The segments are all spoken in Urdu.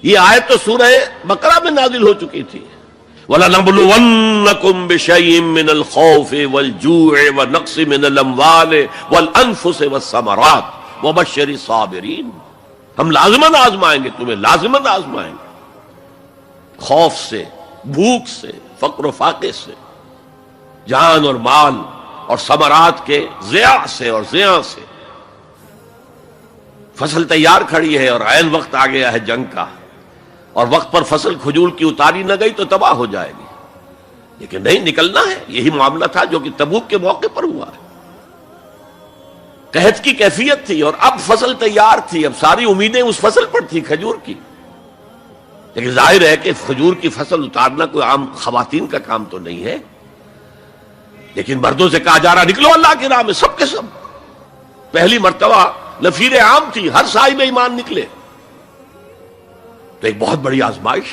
یہ آیت تو سورہ بقرہ میں نازل ہو چکی تھی. وَلَنَبْلُوَنَّكُمْ بِشَيْءٍ مِّنَ الْخَوْفِ وَالْجُوعِ وَنَقْصٍ مِّنَ الْأَمْوَالِ وَالْأَنفُسِ وَالثَّمَرَاتِ وَبَشِّرِ الصَّابِرِينَ. ہم لازماً آزمائیں گے تمہیں، لازماً آزمائیں گے. خوف سے، بھوک سے، فقر و فاقے سے، جان اور مال اور ثمرات کے ضیاع سے اور زیاں سے. فصل تیار کھڑی ہے اور عین وقت آ گیا ہے جنگ کا، اور وقت پر فصل کھجور کی اتاری نہ گئی تو تباہ ہو جائے گی. لیکن نہیں، نکلنا ہے. یہی معاملہ تھا جو کہ تبوک کے موقع پر ہوا ہے. قحط کی کیفیت تھی اور اب فصل تیار تھی، اب ساری امیدیں اس فصل پر تھی، کھجور کی. لیکن ظاہر ہے کہ کھجور کی فصل اتارنا کوئی عام خواتین کا کام تو نہیں ہے. لیکن مردوں سے کہا جا رہا نکلو اللہ کی راہ میں، سب کے سب. پہلی مرتبہ نفیر عام تھی، ہر صاحب ایمان نکلے. تو ایک بہت بڑی آزمائش.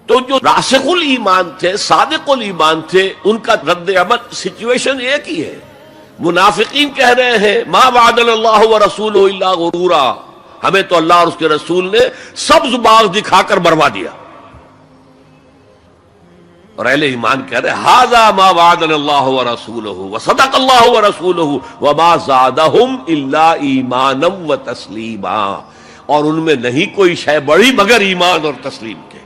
تو جو راسخ الایمان تھے، صادق الایمان تھے، ان کا رد عمل سچویشن ایک ہی ہے. منافقین کہہ رہے ہیں ما وعدنا اللہ ورسولہ الا غرورا، ہمیں تو اللہ اور اس کے رسول نے سبز باغ دکھا کر مروا دیا. اور اہل ایمان کہہ رہے ھذا ما وعدنا اللہ ورسولہ وصدق اللہ ورسولہ وما زادہم الا ایمانا وتسلیما. اور ان میں نہیں کوئی شے بڑی مگر ایمان اور تسلیم کے.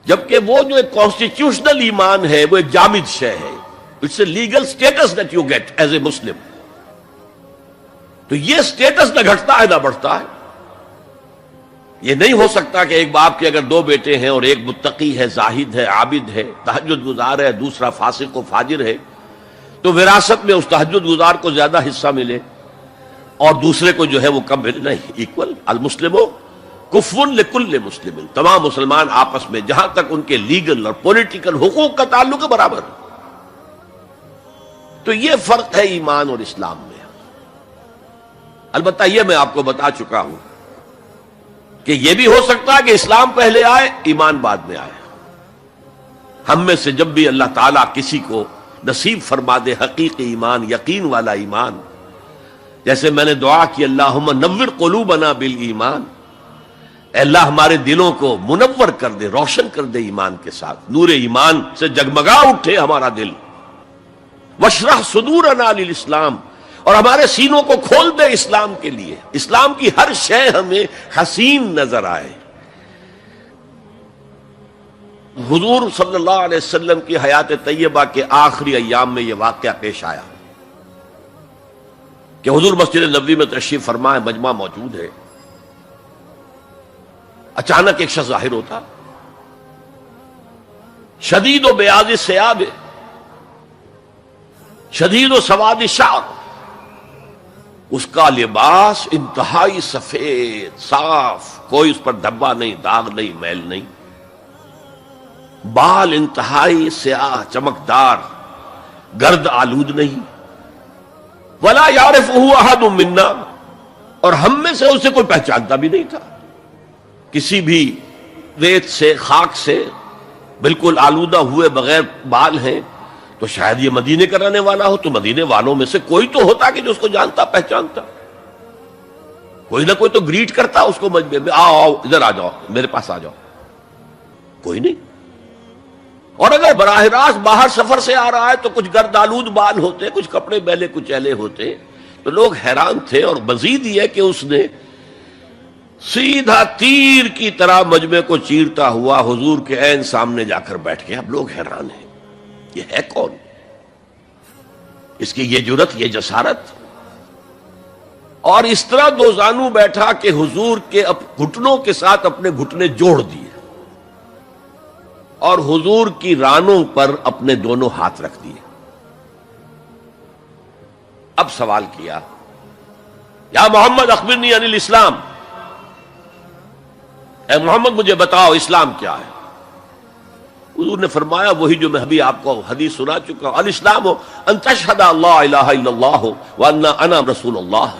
جبکہ وہ جو ایک کانسٹیٹیوشنل ایمان ہے وہ ایک جامد شے ہے. It's a legal status that you get as a Muslim. تو یہ اسٹیٹس نہ گھٹتا ہے نہ بڑھتا ہے. یہ نہیں ہو سکتا کہ ایک باپ کے اگر دو بیٹے ہیں اور ایک متقی ہے، زاہد ہے، عابد ہے، تہجد گزار ہے، دوسرا فاسق و فاجر ہے، تو وراثت میں اس تہجد گزار کو زیادہ حصہ ملے اور دوسرے کو جو ہے وہ کم ملے. نہیں، ایکول. المسلم کفو لکل مسلم. تمام مسلمان آپس میں جہاں تک ان کے لیگل اور پولیٹیکل حقوق کا تعلق ہے برابر. تو یہ فرق ہے ایمان اور اسلام میں. البتہ یہ میں آپ کو بتا چکا ہوں کہ یہ بھی ہو سکتا ہے کہ اسلام پہلے آئے، ایمان بعد میں آئے. ہم میں سے جب بھی اللہ تعالیٰ کسی کو نصیب فرما دے حقیقی ایمان، یقین والا ایمان، جیسے میں نے دعا کی اللہم نور قلوبنا بالایمان، اے اللہ ہمارے دلوں کو منور کر دے، روشن کر دے ایمان کے ساتھ، نور ایمان سے جگمگا اٹھے ہمارا دل. واشرح صدورنا للاسلام، اور ہمارے سینوں کو کھول دے اسلام کے لیے، اسلام کی ہر شے ہمیں حسین نظر آئے. حضور صلی اللہ علیہ وسلم کی حیات طیبہ کے آخری ایام میں یہ واقعہ پیش آیا کہ حضور مسجد نبوی میں تشریف فرما ہے، مجمع موجود ہے. اچانک ایک شخص ظاہر ہوتا، شدید و بیاض ثیاب، شدید و سواد شعر، اس کا لباس انتہائی سفید صاف، کوئی اس پر دھبا نہیں، داغ نہیں، میل نہیں. بال انتہائی سیاہ چمکدار، گرد آلود نہیں. ولا یعرفہ احد منا، اور ہم میں سے اسے کوئی پہچانتا بھی نہیں تھا. کسی بھی ریت سے، خاک سے بالکل آلودہ ہوئے بغیر بال ہیں، تو شاید یہ مدینے کا رہنے والا ہو. تو مدینے والوں میں سے کوئی تو ہوتا کہ جو اس کو جانتا پہچانتا، کوئی نہ کوئی تو گریٹ کرتا اس کو مجمع میں، آؤ آؤ ادھر آ جاؤ، میرے پاس آ جاؤ. کوئی نہیں. اور اگر براہ راست باہر سفر سے آ رہا ہے تو کچھ گرد آلود بال ہوتے، کچھ کپڑے میلے کچیلے ہوتے، تو لوگ حیران تھے. اور مزید یہ کہ اس نے سیدھا تیر کی طرح مجمع کو چیرتا ہوا حضور کے عین سامنے جا کر بیٹھ گیا. اب لوگ حیران ہیں، یہ ہے کون؟ اس کی یہ جرت، یہ جسارت. اور اس طرح دو زانو بیٹھا کہ حضور کے گھٹنوں کے ساتھ اپنے گھٹنے جوڑ دیے اور حضور کی رانوں پر اپنے دونوں ہاتھ رکھ دیے. اب سوال کیا، یا محمد اخبرنی عن الاسلام، اے محمد مجھے بتاؤ اسلام کیا ہے. حضور نے فرمایا وہی جو میں ابھی آپ کو حدیث سنا چکا ہوں، الاسلام ان تشہد اللہ الہ الا اللہ وان انا رسول اللہ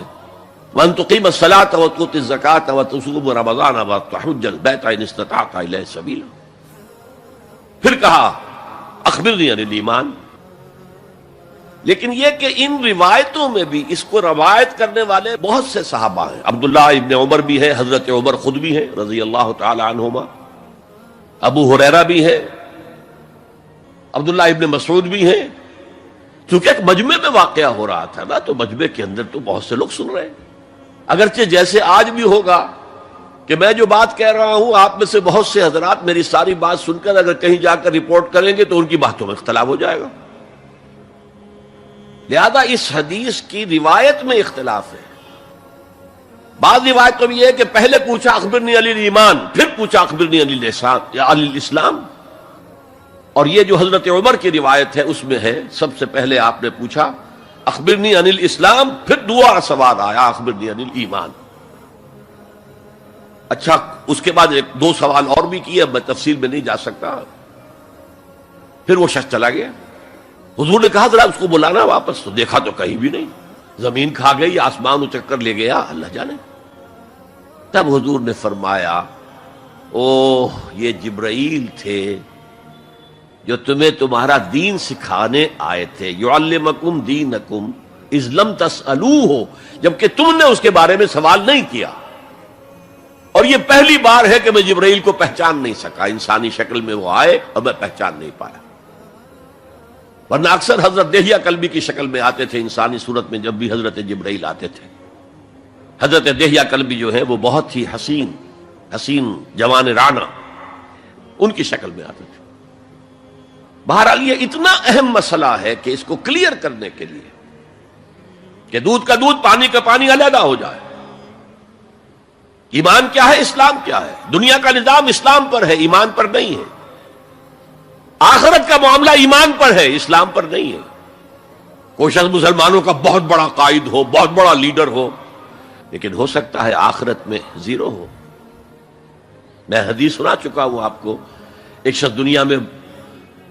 وان تقیم الصلاۃ وتؤتی الزکاۃ وتصوم رمضان وتحج البیت ان استطعت الیہ سبیلا. پھر کہا اخبرنی عن الایمان، لیکن یہ کہ ان روایتوں میں بھی اس کو روایت کرنے والے بہت سے صحابہ ہیں. عبداللہ ابن عمر بھی ہے، حضرت عمر خود بھی ہیں رضی اللہ تعالی عنہما، ابو ہریرہ بھی ہے، عبداللہ ابن مسعود بھی ہیں. چونکہ ایک مجمع میں واقعہ ہو رہا تھا نا، تو مجمع کے اندر تو بہت سے لوگ سن رہے ہیں. اگرچہ جیسے آج بھی ہوگا کہ میں جو بات کہہ رہا ہوں، آپ میں سے بہت سے حضرات میری ساری بات سن کر اگر کہیں جا کر رپورٹ کریں گے تو ان کی باتوں میں اختلاف ہو جائے گا. لہذا اس حدیث کی روایت میں اختلاف ہے. بعض روایتوں میں یہ ہے کہ پہلے پوچھا اخبرنی عن الایمان، پھر پوچھا اخبرنی عن الاسلام. اور یہ جو حضرت عمر کی روایت ہے اس میں ہے سب سے پہلے آپ نے پوچھا اخبرنی عن الاسلام، پھر دوسرا سوال آیا اخبرنی عن الایمان. اچھا، اس کے بعد دو سوال اور بھی کیے، اب میں تفصیل میں نہیں جا سکتا. پھر وہ شخص چلا گیا. حضور نے کہا ذرا اس کو بلانا واپس، تو دیکھا تو کہیں بھی نہیں. زمین کھا گئی، آسمان اچک کر لے گیا، اللہ جانے. تب حضور نے فرمایا اوہ یہ جبرائیل تھے جو تمہیں تمہارا دین سکھانے آئے تھے. یعلمکم دینکم اذ لم تسألوہ، جبکہ تم نے اس کے بارے میں سوال نہیں کیا. اور یہ پہلی بار ہے کہ میں جبرائیل کو پہچان نہیں سکا. انسانی شکل میں وہ آئے اور میں پہچان نہیں پایا، ورنہ اکثر حضرت دہیہ کلبی کی شکل میں آتے تھے انسانی صورت میں. جب بھی حضرت جبرائیل آتے تھے، حضرت دہیہ کلبی جو ہے وہ بہت ہی حسین جوان رانا، ان کی شکل میں آتے تھے. بہرحال یہ اتنا اہم مسئلہ ہے کہ اس کو کلیئر کرنے کے لیے کہ دودھ کا دودھ پانی کا پانی علیحدہ ہو جائے. ایمان کیا ہے، اسلام کیا ہے. دنیا کا نظام اسلام پر ہے، ایمان پر نہیں ہے. آخرت کا معاملہ ایمان پر ہے، اسلام پر نہیں ہے. کوئی شخص مسلمانوں کا بہت بڑا قائد ہو، بہت بڑا لیڈر ہو، لیکن ہو سکتا ہے آخرت میں زیرو ہو. میں حدیث سنا چکا ہوں آپ کو. ایک شخص دنیا میں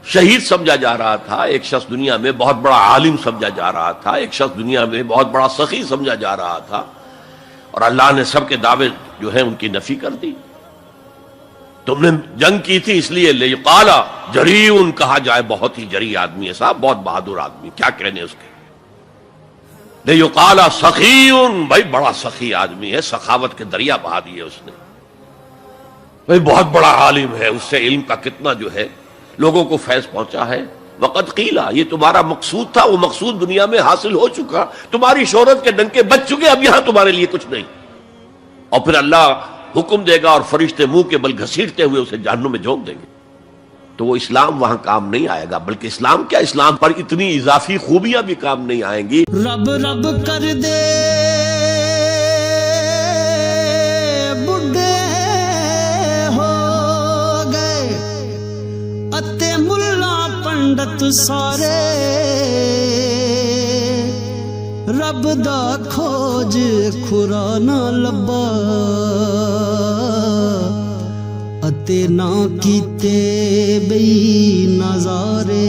شہید سمجھا جا رہا تھا، ایک شخص دنیا میں بہت بڑا عالم سمجھا جا رہا تھا، ایک شخص دنیا میں بہت بڑا سخی سمجھا جا رہا تھا، اور اللہ نے سب کے دعوے جو ہیں ان کی نفی کر دی. تم نے جنگ کی تھی اس لیے لیقال جریء کہا جائے، بہت ہی جری آدمی ہے صاحب، بہت بہادر آدمی، کیا کہنے اس کے. لیقال سخی، بھائی بڑا سخی آدمی ہے، سخاوت کے دریا بہا دیے اس نے. بھائی بہت بڑا عالم ہے، اس سے علم کا کتنا جو ہے لوگوں کو فیض پہنچا ہے. وقت قیلا، یہ تمہارا مقصود تھا، وہ مقصود دنیا میں حاصل ہو چکا، تمہاری شہرت کے ڈنکے بج چکے، اب یہاں تمہارے لیے کچھ نہیں. اور پھر اللہ حکم دے گا اور فرشتے منہ کے بل گھسیٹتے ہوئے اسے جہنم میں جھونک دیں گے. تو وہ اسلام وہاں کام نہیں آئے گا، بلکہ اسلام کیا، اسلام پر اتنی اضافی خوبیاں بھی کام نہیں آئیں گی. رب رب کر دے بڈھے ہو گئے اتے ملا پنڈت سارے، رب دا کھوج کھرا نہ لبا اتے نہ کیتے بئی نظارے.